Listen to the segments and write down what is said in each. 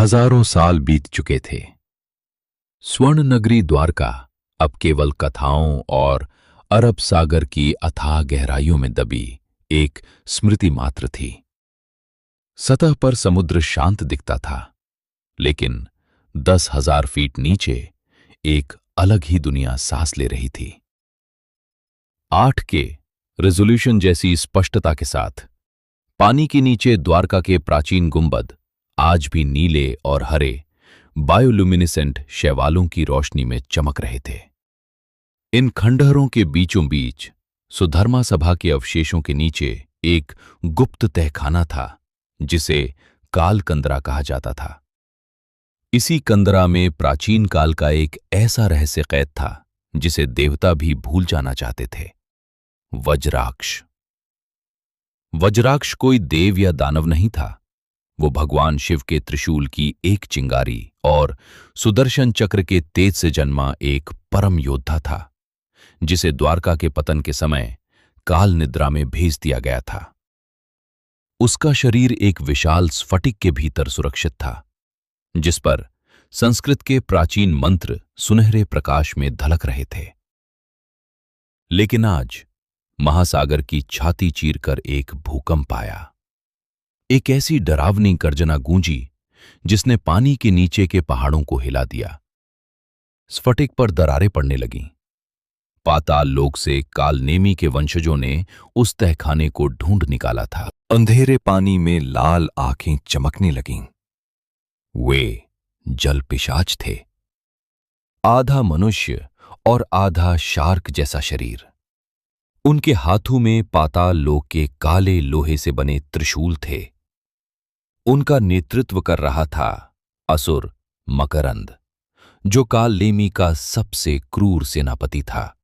हजारों साल बीत चुके थे। स्वर्ण नगरी द्वारका अब केवल कथाओं और अरब सागर की अथाह गहराइयों में दबी एक स्मृति मात्र थी। सतह पर समुद्र शांत दिखता था, लेकिन 10,000 फीट नीचे एक अलग ही दुनिया सांस ले रही थी। 8K रेजोल्यूशन जैसी स्पष्टता के साथ पानी के नीचे द्वारका के प्राचीन गुंबद आज भी नीले और हरे बायोल्यूमिनेसेंट शैवालों की रोशनी में चमक रहे थे। इन खंडहरों के बीचों बीच सुधर्मा सभा के अवशेषों के नीचे एक गुप्त तहखाना था, जिसे काल कंदरा कहा जाता था। इसी कंदरा में प्राचीन काल का एक ऐसा रहस्य कैद था जिसे देवता भी भूल जाना चाहते थे। वज्राक्ष। वज्राक्ष कोई देव या दानव नहीं था। वो भगवान शिव के त्रिशूल की एक चिंगारी और सुदर्शन चक्र के तेज से जन्मा एक परम योद्धा था, जिसे द्वारका के पतन के समय काल निद्रा में भेज दिया गया था। उसका शरीर एक विशाल स्फटिक के भीतर सुरक्षित था, जिस पर संस्कृत के प्राचीन मंत्र सुनहरे प्रकाश में धलक रहे थे। लेकिन आज महासागर की छाती चीरकर एक भूकंप आया। एक ऐसी डरावनी गर्जना गूंजी जिसने पानी के नीचे के पहाड़ों को हिला दिया। स्फटिक पर दरारें पड़ने लगीं। पाताल लोक से कालनेमी के वंशजों ने उस तहखाने को ढूंढ निकाला था। अंधेरे पानी में लाल आंखें चमकने लगीं। वे जल पिशाच थे, आधा मनुष्य और आधा शार्क जैसा शरीर। उनके हाथों में पाताल लोक के काले लोहे से बने त्रिशूल थे। उनका नेतृत्व कर रहा था असुर मकरंद, जो कालनेमी का सबसे क्रूर सेनापति था।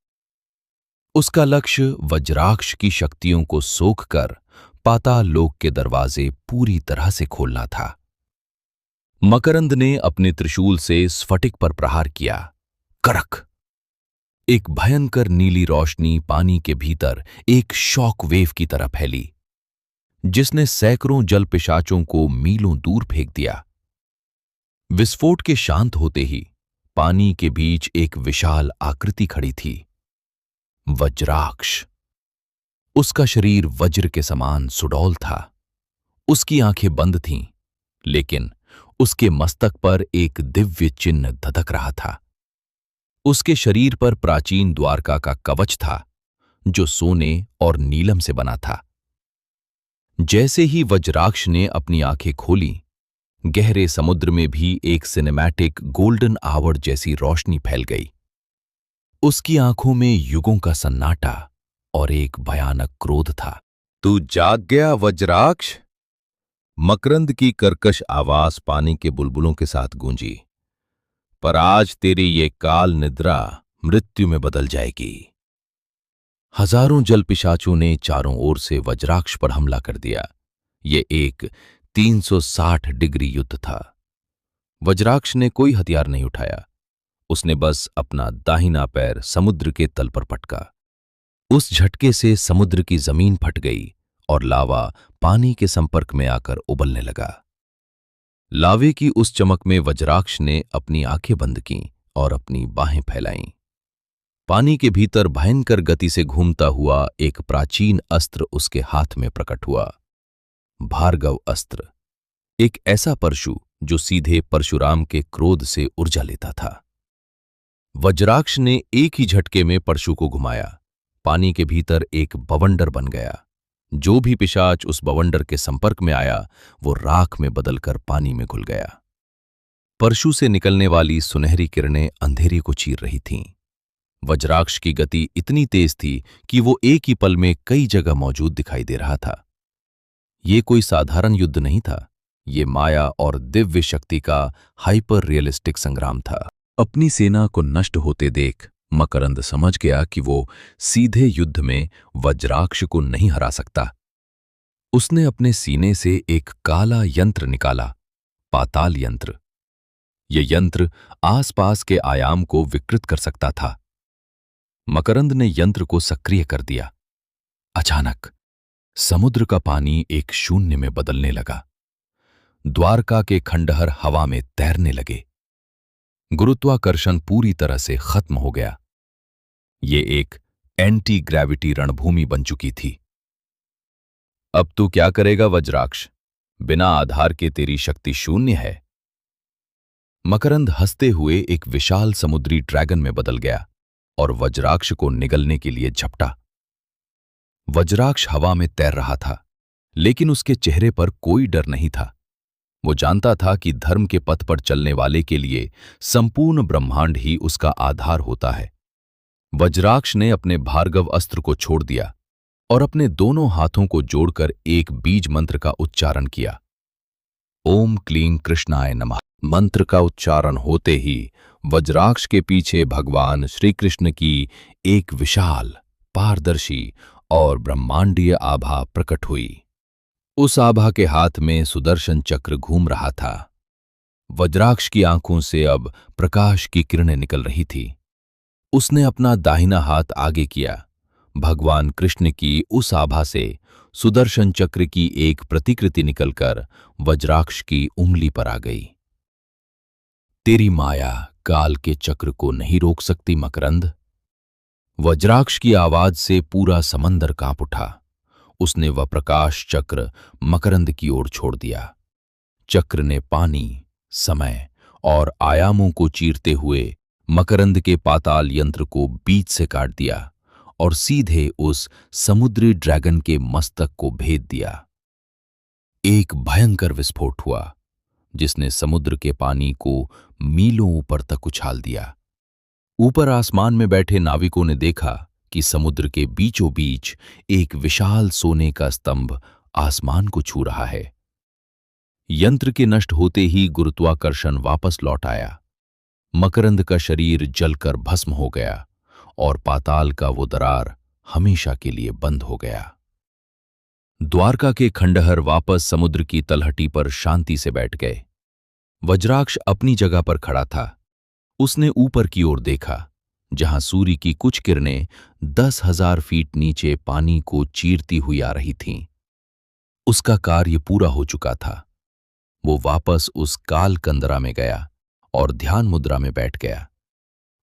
उसका लक्ष्य वज्राक्ष की शक्तियों को सोखकर पाताल लोक के दरवाजे पूरी तरह से खोलना था। मकरंद ने अपने त्रिशूल से स्फटिक पर प्रहार किया। करक! एक भयंकर नीली रोशनी पानी के भीतर एक शॉक वेव की तरह फैली, जिसने सैकड़ों जल पिशाचों को मीलों दूर फेंक दिया। विस्फोट के शांत होते ही पानी के बीच एक विशाल आकृति खड़ी थी। वज्राक्ष। उसका शरीर वज्र के समान सुडौल था। उसकी आंखें बंद थीं, लेकिन उसके मस्तक पर एक दिव्य चिन्ह धधक रहा था। उसके शरीर पर प्राचीन द्वारका का कवच था, जो सोने और नीलम से बना था। जैसे ही वज्राक्ष ने अपनी आंखें खोली, गहरे समुद्र में भी एक सिनेमैटिक गोल्डन आवर जैसी रोशनी फैल गई। उसकी आंखों में युगों का सन्नाटा और एक भयानक क्रोध था। तू जाग गया वज्राक्ष? मकरंद की कर्कश आवाज पानी के बुलबुलों के साथ गूंजी। पर आज तेरी ये काल निद्रा मृत्यु में बदल जाएगी। हजारों जल पिशाचों ने चारों ओर से वज्राक्ष पर हमला कर दिया। ये एक 360 डिग्री युद्ध था। वज्राक्ष ने कोई हथियार नहीं उठाया। उसने बस अपना दाहिना पैर समुद्र के तल पर पटका। उस झटके से समुद्र की जमीन फट गई और लावा पानी के संपर्क में आकर उबलने लगा। लावे की उस चमक में वज्राक्ष ने अपनी आंखें बंद कीं और अपनी बाहें फैलाईं। पानी के भीतर भयंकर गति से घूमता हुआ एक प्राचीन अस्त्र उसके हाथ में प्रकट हुआ। भार्गव अस्त्र, एक ऐसा परशु जो सीधे परशुराम के क्रोध से ऊर्जा लेता था। वज्राक्ष ने एक ही झटके में परशु को घुमाया। पानी के भीतर एक बवंडर बन गया। जो भी पिशाच उस बवंडर के संपर्क में आया, वो राख में बदलकर पानी में घुल गया। परशु से निकलने वाली सुनहरी किरणें अंधेरे को चीर रही थीं। वज्राक्ष की गति इतनी तेज थी कि वो एक ही पल में कई जगह मौजूद दिखाई दे रहा था। ये कोई साधारण युद्ध नहीं था। ये माया और दिव्य शक्ति का हाइपर रियलिस्टिक संग्राम था। अपनी सेना को नष्ट होते देख मकरंद समझ गया कि वो सीधे युद्ध में वज्राक्ष को नहीं हरा सकता। उसने अपने सीने से एक काला यंत्र निकाला, पाताल यंत्र। यह यंत्र आसपास के आयाम को विकृत कर सकता था। मकरंद ने यंत्र को सक्रिय कर दिया। अचानक समुद्र का पानी एक शून्य में बदलने लगा। द्वारका के खंडहर हवा में तैरने लगे। गुरुत्वाकर्षण पूरी तरह से खत्म हो गया। ये एक एंटी ग्रेविटी रणभूमि बन चुकी थी। अब तू क्या करेगा वज्राक्ष? बिना आधार के तेरी शक्ति शून्य है। मकरंद हंसते हुए एक विशाल समुद्री ड्रैगन में बदल गया और वज्राक्ष को निगलने के लिए झपटा। वज्राक्ष हवा में तैर रहा था, लेकिन उसके चेहरे पर कोई डर नहीं था। वो जानता था कि धर्म के पथ पर चलने वाले के लिए संपूर्ण ब्रह्मांड ही उसका आधार होता है। वज्राक्ष ने अपने भार्गव अस्त्र को छोड़ दिया और अपने दोनों हाथों को जोड़कर एक बीज मंत्र का उच्चारण किया। ओम क्लीं कृष्णाय नमः। मंत्र का उच्चारण होते ही वज्राक्ष के पीछे भगवान श्री कृष्ण की एक विशाल, पारदर्शी और ब्रह्मांडीय आभा प्रकट हुई। उस आभा के हाथ में सुदर्शन चक्र घूम रहा था। वज्राक्ष की आंखों से अब प्रकाश की किरणें निकल रही थी। उसने अपना दाहिना हाथ आगे किया। भगवान कृष्ण की उस आभा से सुदर्शन चक्र की एक प्रतिकृति निकलकर वज्राक्ष की उंगली पर आ गई। तेरी माया काल के चक्र को नहीं रोक सकती मकरंद। वज्राक्ष की आवाज से पूरा समंदर कांप उठा। उसने वह प्रकाश चक्र मकरंद की ओर छोड़ दिया। चक्र ने पानी, समय और आयामों को चीरते हुए मकरंद के पाताल यंत्र को बीच से काट दिया और सीधे उस समुद्री ड्रैगन के मस्तक को भेद दिया। एक भयंकर विस्फोट हुआ, जिसने समुद्र के पानी को मीलों ऊपर तक उछाल दिया। ऊपर आसमान में बैठे नाविकों ने देखा कि समुद्र के बीचों बीच एक विशाल सोने का स्तंभ आसमान को छू रहा है। यंत्र के नष्ट होते ही गुरुत्वाकर्षण वापस लौट आया। मकरंद का शरीर जलकर भस्म हो गया और पाताल का वो दरार हमेशा के लिए बंद हो गया। द्वारका के खंडहर वापस समुद्र की तलहटी पर शांति से बैठ गए। वज्राक्ष अपनी जगह पर खड़ा था। उसने ऊपर की ओर देखा, जहां सूर्य की कुछ किरणें 10,000 फीट नीचे पानी को चीरती हुई आ रही थीं। उसका कार्य पूरा हो चुका था। वो वापस उस काल कंदरा में गया और ध्यान मुद्रा में बैठ गया।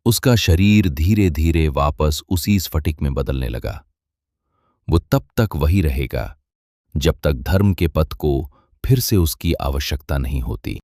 उसका शरीर धीरे धीरे वापस उसी स्फटिक में बदलने लगा। वो तब तक वही रहेगा जब तक धर्म के पथ को फिर से उसकी आवश्यकता नहीं होती।